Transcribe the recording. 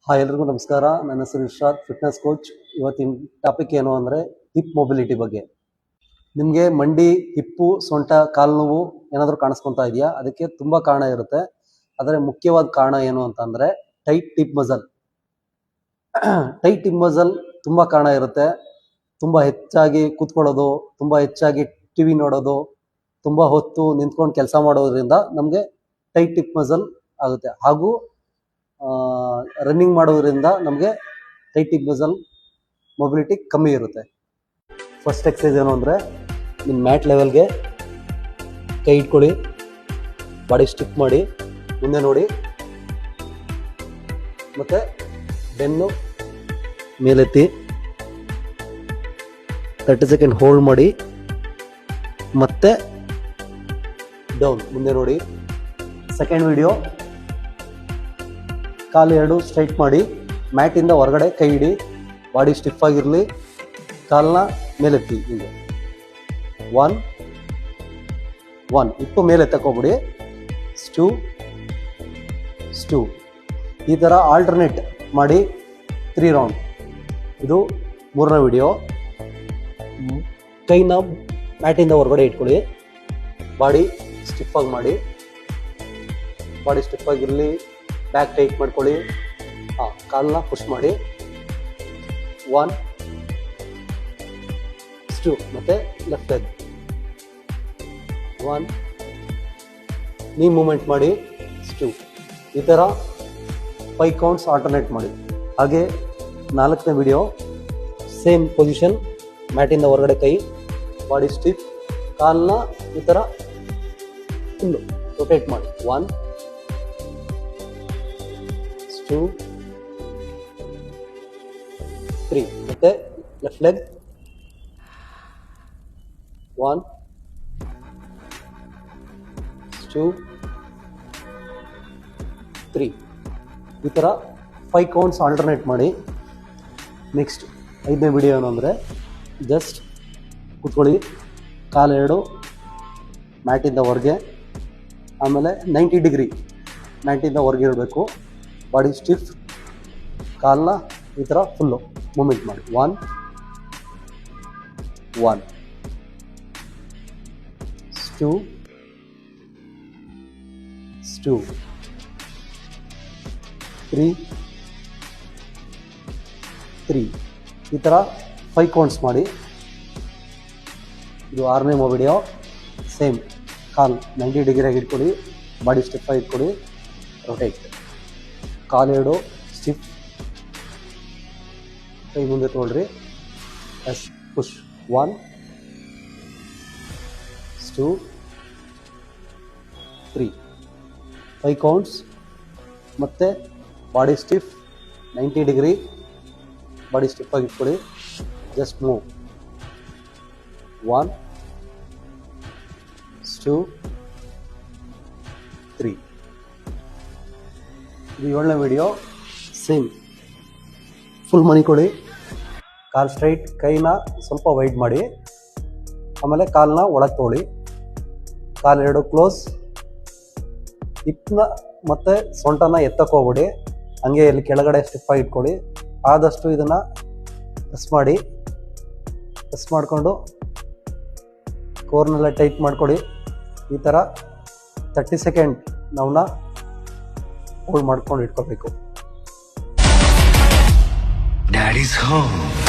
Hi ಎಲ್ರಿಗೂ ನಮಸ್ಕಾರ. ನನ್ನ ಹೆಸರು ಇರ್ಷಾದ್, ಫಿಟ್ನೆಸ್ ಕೋಚ್. ಇವತ್ತಿನ ಟಾಪಿಕ್ ಏನು ಅಂದರೆ ಹಿಪ್ ಮೊಬಿಲಿಟಿ ಬಗ್ಗೆ. ನಿಮಗೆ ಮಂಡಿ, ಹಿಪ್ಪು, ಸೊಂಟ, ಕಾಲು ನೋವು ಏನಾದರೂ ಕಾಣಿಸ್ಕೊತಾ ಇದೆಯಾ? ಅದಕ್ಕೆ ತುಂಬ ಕಾರಣ ಇರುತ್ತೆ. ಆದರೆ ಮುಖ್ಯವಾದ ಕಾರಣ ಏನು ಅಂತಂದರೆ tight hip muscle. Tight hip muscle ತುಂಬ ಕಾರಣ ಇರುತ್ತೆ. ತುಂಬ ಹೆಚ್ಚಾಗಿ ಕೂತ್ಕೊಳ್ಳೋದು, ತುಂಬ ಹೆಚ್ಚಾಗಿ ಟಿ ವಿ ನೋಡೋದು, ತುಂಬ ಹೊತ್ತು ನಿಂತ್ಕೊಂಡು ಕೆಲಸ ಮಾಡೋದ್ರಿಂದ ನಮಗೆ ಟೈಟ್ ಹಿಪ್ ಮಸಲ್ ಆಗುತ್ತೆ. ಹಾಗೂ ರನ್ನಿಂಗ್ ಮಾಡೋದ್ರಿಂದ ನಮಗೆ ಟೈಟ್ ಹಿಪ್ ಮಸಲ್ ಮೊಬಿಲಿಟಿ ಕಮ್ಮಿ ಇರುತ್ತೆ. ಫಸ್ಟ್ ಎಕ್ಸಸೈಸ್ ಏನು ಅಂದರೆ, ನಿಮ್ಮ ಮ್ಯಾಟ್ ಲೆವೆಲ್ಗೆ ಕೈ ಇಟ್ಕೊಳ್ಳಿ, ಬಾಡಿ ಸ್ಟಿಫ್ ಮಾಡಿ, ಮುಂದೆ ನೋಡಿ, ಮತ್ತು ಬೆನ್ನು ಮೇಲೆತ್ತಿ 30 ಸೆಕೆಂಡ್ ಹೋಲ್ಡ್ ಮಾಡಿ, ಮತ್ತೆ ಡೌನ್, ಮುಂದೆ ನೋಡಿ. ಸೆಕೆಂಡ್ ವಿಡಿಯೋ, ಕಾಲು ಎರಡು ಸ್ಟ್ರೈಟ್ ಮಾಡಿ, ಮ್ಯಾಟಿಂದ ಹೊರಗಡೆ ಕೈ ಇಡಿ, ಬಾಡಿ ಸ್ಟಿಫ್ ಆಗಿರಲಿ, ಕಾಲನ್ನ ಮೇಲೆತ್ತಿ. ಹಿಂಗೆ 1 ಇಪ್ಪು ಮೇಲೆ ತಗೋಬಿಡಿ. ಸ್ಟೂ ಈ ಥರ ಆಲ್ಟರ್ನೇಟ್ ಮಾಡಿ 3 ರೌಂಡ್. ಇದು ಮೂರನೇ ವಿಡಿಯೋ. ಕೈನ ಮ್ಯಾಟಿಂದ ಹೊರಗಡೆ ಇಟ್ಕೊಳ್ಳಿ, ಬಾಡಿ ಸ್ಟಿಫಾಗಿ ಮಾಡಿ, ಬಾಡಿ ಸ್ಟಿಫ್ ಆಗಿರಲಿ, ಬ್ಯಾಕ್ ಟೈಟ್ ಮಾಡ್ಕೊಳ್ಳಿ. ಕಾಲನ್ನ ಪುಷ್ ಮಾಡಿ. 1 ಸ್ಟೂ, ಮತ್ತು ಲೆಫ್ಟ್ ಲೆಗ್ 1 ನೀ ಮೂಮೆಂಟ್ ಮಾಡಿ, ಸ್ಟೂ. ಈ ಥರ 5 ಕೌಂಟ್ಸ್ ಆಲ್ಟರ್ನೇಟ್ ಮಾಡಿ. ಹಾಗೆ 4ನೇ ವಿಡಿಯೋ, ಸೇಮ್ ಪೊಸಿಷನ್, ಮ್ಯಾಟಿಂದ ಹೊರಗಡೆ ಕೈ, ಬಾಡಿ ಸ್ಟಿಫ್, ಕಾಲನ್ನ ಈ ಥರ ಫುಲ್ಲು ರೊಟೇಟ್ ಮಾಡಿ. 1 2 3 ಮತ್ತೆ ಲೆಫ್ಟ್ ಲೆಗ್ 1 2 3. ಈ ಥರ 5 ಕೌಂಟ್ಸ್ ಆಲ್ಟರ್ನೇಟ್ ಮಾಡಿ. ನೆಕ್ಸ್ಟ್ 5ನೇ ವಿಡಿಯೋ ಏನು ಅಂದರೆ, ಜಸ್ಟ್ ಕೂತ್ಕೊಳ್ಳಿ, ಕಾಲೆರಡು ಮ್ಯಾಟಿಂದ ಹೊರಗೆ, ಆಮೇಲೆ 90 ಡಿಗ್ರಿ ಮ್ಯಾಟಿಂದ ಹೊರಗೆ ಇರಬೇಕು, ಬಾಡಿ ಸ್ಟಿಫ್, ಕಾಲನ್ನ ಈ ಥರ ಫುಲ್ಲು ಮೂಮೆಂಟ್ ಮಾಡಿ. 1 ಸ್ಟೂ 3 ಈ ಥರ 5 ಕೌಂಟ್ಸ್ ಮಾಡಿ. ಇದು 6ನೇ ವಿಡಿಯೋ. ಸೇಮ್, ಕಾಲು 90 ಡಿಗ್ರಿಯಾಗಿ ಇಟ್ಕೊಳ್ಳಿ, ಬಾಡಿ ಸ್ಟಿಫ್ ಆಗಿ ಇಟ್ಕೊಳ್ಳಿ, ರೊಟೇಟ್, ಕಾಲೆರಡು ಸ್ಟಿಫ್, ಕೈ ಮುಂದೆ ತೊಗೊಳ್ರಿ, ಪುಷ್. 1 2 3 5 ಕೌಂಟ್ಸ್. ಮತ್ತು body stiff, 90 degree, body stiff ಆಗಿ ಇಟ್ಕೊಳ್ಳಿ, ಜಸ್ಟ್ ಮೂವ್. 1 2 3. ಇದು 7ನೇ ವಿಡಿಯೋ. ಸೇಮ್, ಫುಲ್ ಮನಿಕೊಳ್ಳಿ, ಕಾಲು ಸ್ಟ್ರೈಟ್, ಕೈನ ಸ್ವಲ್ಪ ವೈಡ್ ಮಾಡಿ, ಆಮೇಲೆ ಕಾಲನ್ನ ಒಳಗೆ ತೊಗೊಳ್ಳಿ, ಕಾಲೆರಡು ಕ್ಲೋಸ್, ಹಿಪ್ನ ಮತ್ತು ಸೊಂಟನ ಎತ್ತಕ್ಕೋಗ್ಬಿಡಿ, ಹಂಗೆ ಇಲ್ಲಿ ಕೆಳಗಡೆ ಸ್ಟಿಫಾಗಿ ಇಟ್ಕೊಳ್ಳಿ. ಆದಷ್ಟು ಇದನ್ನು ಪ್ರೆಸ್ ಮಾಡಿ, ಪ್ರೆಸ್ ಮಾಡಿಕೊಂಡು ಕೋರ್ನೆಲ್ಲ ಟೈಟ್ ಮಾಡ್ಕೊಳ್ಳಿ. ಈ ಥರ 30 ಸೆಕೆಂಡ್ ನಾವನ್ನ ಹೋಲ್ಡ್ ಮಾಡ್ಕೊಂಡು ಇಟ್ಕೋಬೇಕು. Daddy's home.